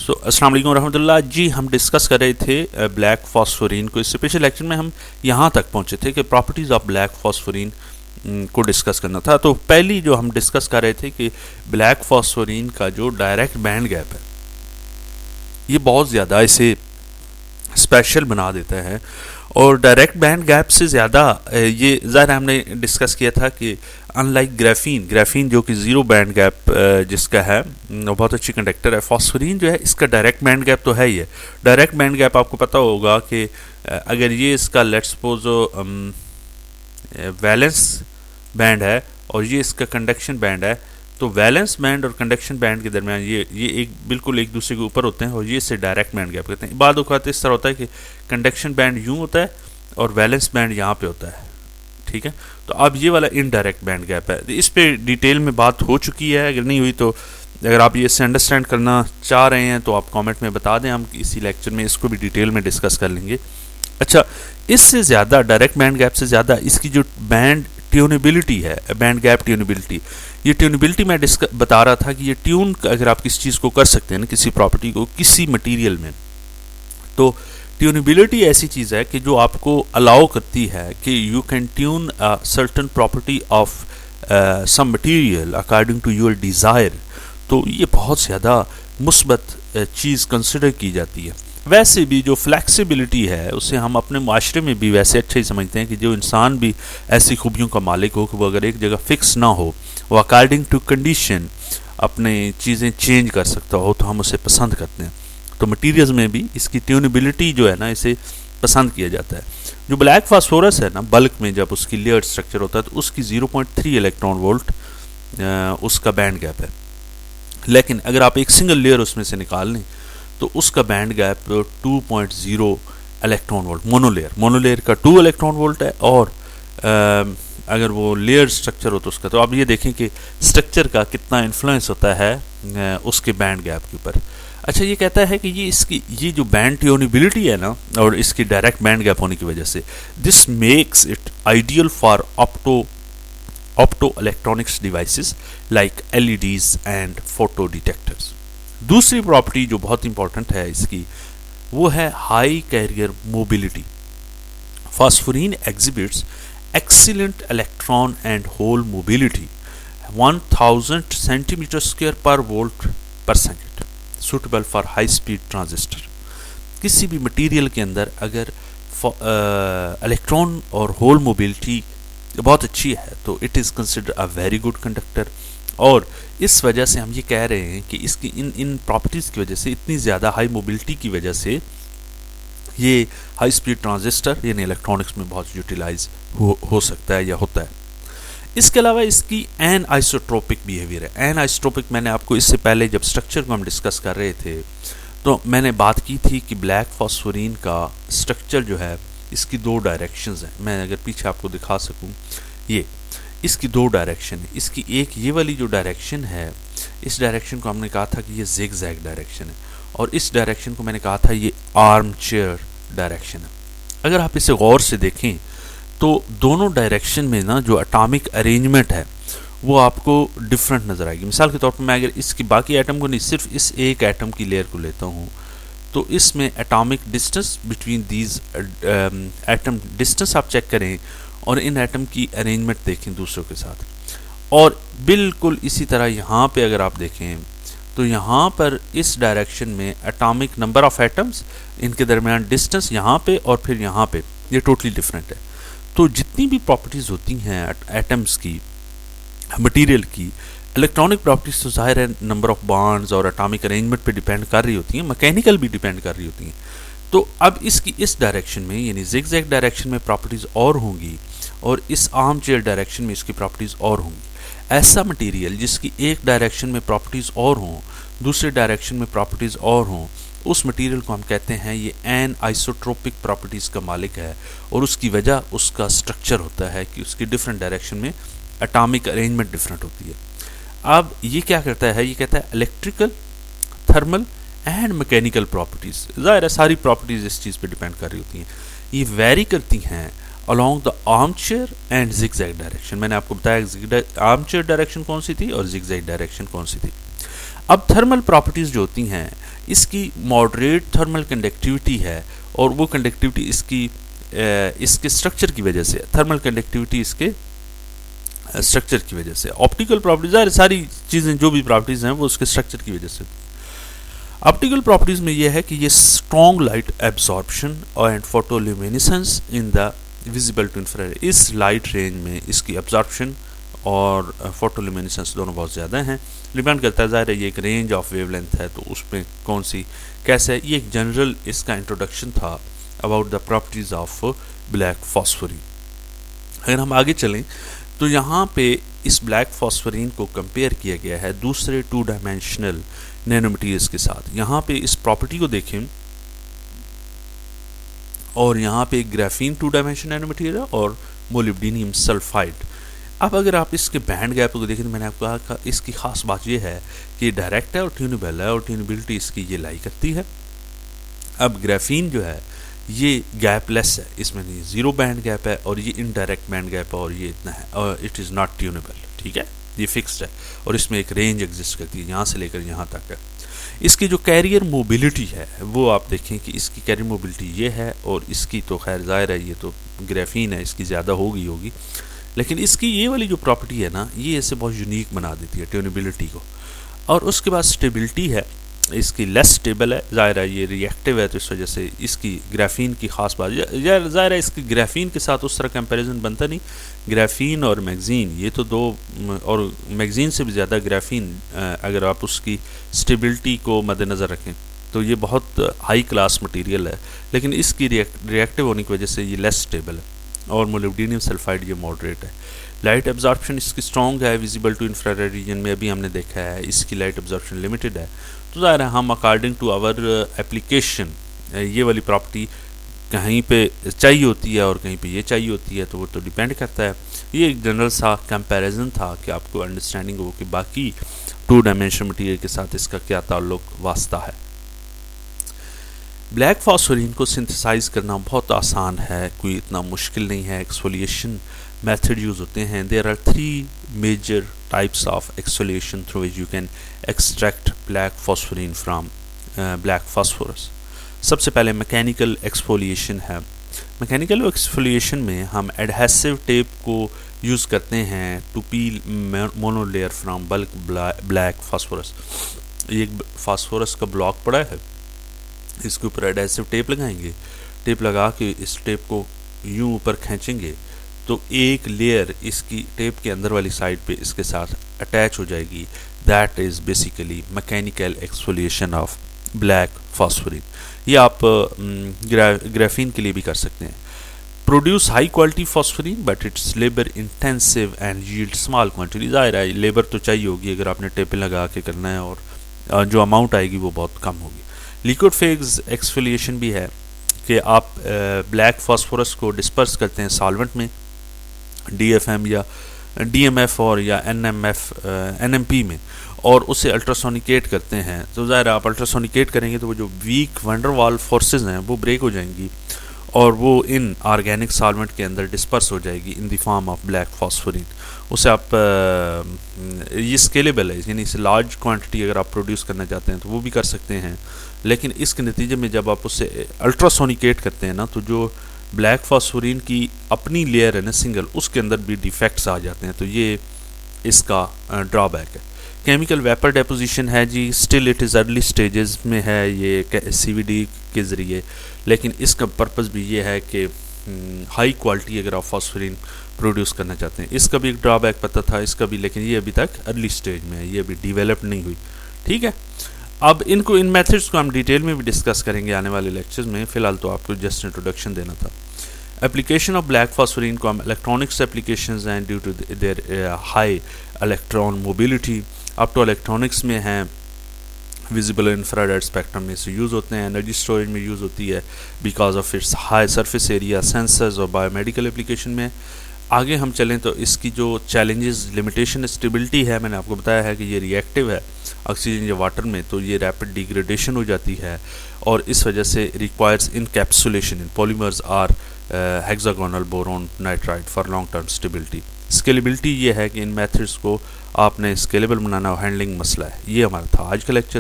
अस्सलाम वालेकुम रहमतुल्लाह जी। हम डिस्कस कर रहे थे ब्लैक फॉस्फोरिन को। इससे पिछले लेक्चर में हम यहाँ तक पहुँचे थे कि प्रॉपर्टीज़ ऑफ ब्लैक फॉस्फोरिन को डिस्कस करना था। तो पहली जो हम डिस्कस कर रहे थे कि ब्लैक फॉस्फोरिन का जो डायरेक्ट बैंड गैप है ये बहुत ज़्यादा इसे स्पेशल बना देता है। और डायरेक्ट बैंड गैप से ज़्यादा ये ज़ाहिर हमने डिस्कस किया था कि अनलाइक ग्राफीन जो कि ज़ीरो बैंड गैप जिसका है बहुत अच्छी कंडक्टर है, फॉस्फोरिन जो है इसका डायरेक्ट बैंड गैप तो है ही है। डायरेक्ट बैंड गैप आपको पता होगा कि अगर ये इसका लेट्स सपोज वैलेंस बैंड है और ये इसका कंडक्शन बैंड है, तो वैलेंस बैंड और कंडक्शन बैंड के दरमियान ये एक बिल्कुल एक दूसरे के ऊपर होते हैं और ये इससे डायरेक्ट बैंड गैप कहते हैं। बाद औक़ात इस तरह होता है कि कंडक्शन बैंड यूँ होता है और वैलेंस बैंड यहाँ पे होता है, ठीक है। तो अब ये वाला इनडायरेक्ट बैंड गैप है। इस पे डिटेल में बात हो चुकी है, अगर नहीं हुई तो अगर आप ये इससे अंडरस्टैंड करना चाह रहे हैं तो आप कमेंट में बता दें, हम इसी लेक्चर में इसको भी डिटेल में डिस्कस कर लेंगे। अच्छा, इससे ज़्यादा डायरेक्ट बैंड गैप से ज़्यादा इसकी जो बैंड ट्यूनेबिलिटी है, बैंड गैप ट्यूनेबिलिटी, ये ट्यूनेबिलिटी मैं बता रहा था कि ये ट्यून अगर आप किसी चीज़ को कर सकते हैं ना, किसी प्रॉपर्टी को किसी मटेरियल में, तो ट्यूनेबिलिटी ऐसी चीज़ है कि जो आपको अलाउ करती है कि you can tune certain property of some material according to your desire. तो ये बहुत ज़्यादा मुस्बत चीज़ कंसिडर की जाती है। वैसे भी जो फ्लैक्सिबिलिटी है उसे हम अपने माशरे में भी वैसे अच्छा ही समझते हैं कि जो इंसान भी ऐसी खूबियों का मालिक हो कि वो अगर एक जगह फिक्स ना हो, वो अकॉर्डिंग टू कंडीशन अपने चीज़ें चेंज कर सकता हो, तो हम उसे पसंद करते हैं। तो मटीरियल्स में भी इसकी ट्यूनेबिलिटी जो है ना, इसे पसंद किया जाता है। जो ब्लैक फास्फोरस है ना, बल्क में जब उसकी लेयर्ड स्ट्रक्चर होता है तो उसकी 0.3 इलेक्ट्रॉन वोल्ट उसका बैंड गैप है। लेकिन अगर आप एक सिंगल लेयर उसमें से निकाल लें तो उसका band gap 2.0 electron volt, monolayer का 2 इलेक्ट्रॉन वोल्ट है। और अगर वो लेयर स्ट्रक्चर हो तो उसका, तो आप ये देखें कि स्ट्रक्चर का कितना इन्फ्लुएंस होता है उसके बैंड गैप के ऊपर। अच्छा, ये कहता है कि ये जो बैंड ट्यूनेबिलिटी है ना और इसकी डायरेक्ट बैंड गैप होने की वजह से this makes it ideal for optoelectronics devices like LEDs and photodetectors. दूसरी प्रॉपर्टी जो बहुत इंपॉर्टेंट है इसकी वो है high carrier mobility. Phosphorene exhibits excellent electron and hole mobility 1000 centimetre square per volt per second, suitable for high speed transistor. किसी भी material के अंदर अगर इलेक्ट्रॉन और होल मोबिलिटी बहुत अच्छी है तो it is consider a very good conductor. और इस वजह से हम ये कह रहे हैं कि इसकी इन प्रॉपर्टीज़ की वजह से, इतनी ज़्यादा हाई मोबिलिटी की वजह से ये हाई स्पीड ट्रांजिस्टर यानी इलेक्ट्रॉनिक्स में बहुत यूटिलाइज हो सकता है या होता है। इसके अलावा इसकी एन आइसोट्रोपिक बिहेवियर है। एन आइसोट्रोपिक मैंने आपको इससे पहले जब स्ट्रक्चर को हम डिस्कस कर रहे थे तो मैंने बात की थी कि ब्लैक फॉस्फोरिन का स्ट्रक्चर जो है इसकी 2 डायरेक्शंस हैं। मैं अगर पीछे आपको दिखा सकूं, ये इसकी 2 डायरेक्शन है। इसकी एक ये वाली जो डायरेक्शन है, इस डायरेक्शन को हमने कहा था कि ये जिग जैग डायरेक्शन है, और इस डायरेक्शन को मैंने कहा था ये आर्म चेयर डायरेक्शन है। अगर आप इसे गौर से देखें तो दोनों डायरेक्शन में ना जो एटॉमिक अरेंजमेंट है वो आपको डिफरेंट नज़र आएगी। मिसाल के तौर पर मैं अगर इसकी बाकी एटम को नहीं, सिर्फ इस एक एटम की लेयर को लेता हूँ तो इसमें atomic distance between these atom distance आप चेक करें और इन एटम की अरेंजमेंट देखें दूसरों के साथ। और बिल्कुल इसी तरह यहाँ पे अगर आप देखें तो यहाँ पर इस डायरेक्शन में एटॉमिक नंबर ऑफ एटम्स, इनके दरमियान डिस्टेंस यहाँ पे और फिर यहाँ पे, ये टोटली डिफरेंट है। तो जितनी भी प्रॉपर्टीज़ होती हैं एटम्स की, मटेरियल की, इलेक्ट्रॉनिक प्रॉपर्टीज़ तो ज़ाहिर है नंबर ऑफ बॉन्ड्स और एटॉमिक अरेंजमेंट पे डिपेंड कर रही होती हैं, मैकेनिकल भी डिपेंड कर रही होती हैं। तो अब इसकी इस डायरेक्शन में यानी जिगजैग डायरेक्शन में प्रॉपर्टीज़ और होंगी और इस आर्म चेयर डायरेक्शन में इसकी प्रॉपर्टीज़ और होंगी। ऐसा मटेरियल जिसकी एक डायरेक्शन में प्रॉपर्टीज़ और हों, दूसरे डायरेक्शन में प्रॉपर्टीज़ और हों, उस मटेरियल को हम कहते हैं ये एन आइसोट्रोपिक प्रॉपर्टीज़ का मालिक है। और उसकी वजह उसका स्ट्रक्चर होता है कि उसकी डिफरेंट डायरेक्शन में एटॉमिक अरेंजमेंट डिफरेंट होती है। अब ये क्या करता है, ये कहता है electrical, thermal and mechanical properties, ज़ाहिर है सारी प्रॉपर्टीज़ इस चीज़ पे डिपेंड कर रही होती हैं, ये वेरी करती हैं along the arm chair and zigzag direction. मैंने आपको बताया आर्म चेयर डायरेक्शन कौन सी थी और जिगजैग डायरेक्शन कौन सी थी। अब थर्मल प्रॉपर्टीज़ जो होती हैं इसकी मॉडरेट थर्मल कंडक्टिविटी है, और वो कंडक्टिविटी इसके स्ट्रक्चर की वजह से, थर्मल कंडक्टिविटी इसके स्ट्रक्चर की वजह से। ऑप्टिकल प्रॉपर्टीज सारी चीज़ें जो भी प्रॉपर्टीज हैं वो उसके स्ट्रक्चर की वजह से। ऑप्टिकल प्रॉपर्टीज में यह है कि ये strong light absorption and photoluminescence in the visible to infrared, इस लाइट रेंज में इसकी एब्जॉर्प्शन और फोटोल्यूमिनेसेंस दोनों बहुत ज़्यादा हैं। डिपेंड करता है, ज़ाहिर है ये एक रेंज ऑफ वेवलेंथ है, तो उसमें कौन सी कैसे है। ये एक जनरल इसका इंट्रोडक्शन था about the properties of black phosphorene. अगर हम आगे चलें तो यहाँ पे इस ब्लैक फॉस्फोरिन को कंपेयर किया गया है दूसरे 2 डायमेंशनल नैनोमटेरियल्स के साथ। यहाँ पे इस प्रॉपर्टी को देखें, और यहाँ पे एक ग्राफीन 2 डायमेंशनल नैनोमटेरियल और मोलिब्डेनियम सल्फाइड। अब अगर आप इसके बैंड गैप को देखें तो मैंने आपको कहा कि इसकी खास बात यह है कि डायरेक्ट है और ट्यूनेबल है, और ट्यूनेबिलिटी इसकी ये लाई करती है। अब ग्राफीन जो है ये गैपलेस है, इसमें नहीं जीरो बैंड गैप है, और ये इनडायरेक्ट बैंड गैप है, और ये इतना है, और इट इज़ नॉट ट्यूनेबल, ठीक है, ये फिक्स्ड है, और इसमें एक रेंज एग्जिस्ट करती है यहाँ से लेकर यहाँ तक है। इसकी जो कैरियर मोबिलिटी है वो आप देखें कि इसकी कैरियर मोबिलिटी ये है, और इसकी तो खैर ज़ाहिर है ये तो ग्राफीन है, इसकी ज़्यादा होगी, लेकिन इसकी ये वाली जो प्रॉपर्टी है ना, ये इसे बहुत यूनिक बना देती है ट्यूनेबिलिटी को। और उसके बाद स्टेबिलिटी है, इसकी लेस स्टेबल है, ज़ाहिर है ये रिएक्टिव है, तो इस वजह से इसकी ग्राफीन की खास बात, ज़ाहिर है इसकी ग्राफीन के साथ उस तरह कंपैरिजन बनता नहीं। ग्राफीन और मैगजीन ये तो दो, और मैगजीन से भी ज़्यादा ग्राफीन, अगर आप उसकी स्टेबिलिटी को मद्देनज़र रखें तो ये बहुत हाई क्लास मटेरियल है, लेकिन इसकी रिएक्टिव होने की वजह से ये लेस स्टेबल है। और मोलिब्डेनियम सल्फाइड ये मॉडरेट है। लाइट एब्जॉर्प्शन इसकी स्ट्रॉन्ग है, विजिबल टू इंफ्रारेड रीजन में अभी हमने देखा है इसकी लाइट एब्जॉर्प्शन लिमिटेड है। तो ज़ाहिर है हम अकॉर्डिंग टू आवर एप्लीकेशन ये वाली प्रॉपर्टी कहीं पे चाहिए होती है और कहीं पे ये चाहिए होती है, तो वो तो डिपेंड करता है। ये एक जनरल सा कंपैरिजन था कि आपको अंडरस्टैंडिंग हो कि बाकी 2 डायमेंशनल मटेरियल के साथ इसका क्या ताल्लुक वास्ता है। ब्लैक फॉस्फोरिन को सिंथेसाइज करना बहुत आसान है, कोई इतना मुश्किल नहीं है। एक्सफोलिएशन मेथड यूज़ होते हैं। There are 3 major types of exfoliation through which you can extract black phosphorene from black phosphorus. सबसे पहले मैकेनिकल एक्सफोलिएशन है। मैकेनिकल एक्सफोलिएशन में हम एडहेसिव टेप को यूज़ करते हैं to peel monolayer from bulk black phosphorus. एक फॉस्फोरस का ब्लॉक पड़ा है, इसके ऊपर एडहेसिव टेप लगाएंगे, टेप लगा के इस टेप को यूं ऊपर खींचेंगे तो एक लेयर इसकी टेप के अंदर वाली साइड पे इसके साथ अटैच हो जाएगी। That is basically mechanical exfoliation of black phosphorene. ये आप ग्राफीन के लिए भी कर सकते हैं। Produce high quality phosphorene but it's labour intensive and yield small quantity. ज़ाहिर है लेबर तो चाहिए होगी अगर आपने टेपें लगा के करना है, और जो अमाउंट आएगी वो बहुत कम होगी। लिक्विड फेज एक्सफोलिएशन भी है कि आप ब्लैक फॉस्फोरस को डिस्पर्स करते हैं सॉल्वेंट में, DFM या DMF और या NMP में, और उसे अल्ट्रासोनिकेट करते हैं। तो ज़ाहिर आप अल्ट्रासोनिकेट करेंगे तो वो जो वीक वंडरवाल फोर्सेस हैं वो ब्रेक हो जाएंगी, और वो इन ऑर्गेनिक सॉल्वेंट के अंदर डिस्पर्स हो जाएगी in the form of black phosphorene. उसे आप ये स्केलेबल है, यानी इसे लार्ज क्वांटिटी अगर आप प्रोड्यूस करना चाहते हैं तो वो भी कर सकते हैं, लेकिन इसके नतीजे में जब आप उसे अल्ट्रासोनिकेट करते हैं ना, तो जो ब्लैक फॉस्फोरिन की अपनी लेयर है ना सिंगल, उसके अंदर भी डिफेक्ट्स आ जाते हैं, तो ये इसका ड्रॉबैक है। केमिकल वेपर डेपोजिशन है जी, still it is early stages में है ये CVD के ज़रिए, लेकिन इसका पर्पज़ भी ये है कि हाई क्वालिटी अगर आप फॉस्फोरिन प्रोड्यूस करना चाहते हैं। इसका भी एक ड्रॉबैक पता था इसका भी, लेकिन ये अभी तक अर्ली स्टेज में है, ये अभी डिवेलप नहीं हुई। ठीक है, अब इन मेथड्स को हम डिटेल में भी डिस्कस करेंगे आने वाले लेक्चर्स में। फ़िलहाल तो आपको जस्ट इंट्रोडक्शन देना था। एप्लीकेशन ऑफ ब्लैक फॉस्फोरिन को हम इलेक्ट्रॉनिक्स एप्लीकेशंस हैं due to their high electron mobility. अब तो इलेक्ट्रॉनिक्स में हैं, विजिबल इंफ्रारेड स्पेक्ट्रम में से यूज़ होते हैं, एनर्जी स्टोरेज में यूज़ होती है because of its high surface area, sensors और बायोमेडिकल एप्लीकेशन में। आगे हम चलें तो इसकी जो चैलेंजेस, लिमिटेशन, स्टेबिलिटी है, मैंने आपको बताया है कि ये रिएक्टिव है ऑक्सीजन या वाटर में, तो ये रैपिड डिग्रेडेशन हो जाती है, और इस वजह से requires encapsulation in polymers or hexagonal boron nitride for long term stability. Scalability ये है कि इन मेथड्स को आपने स्केलेबल बनाना और हैंडलिंग मसला है। ये हमारा था आज का लेक्चर।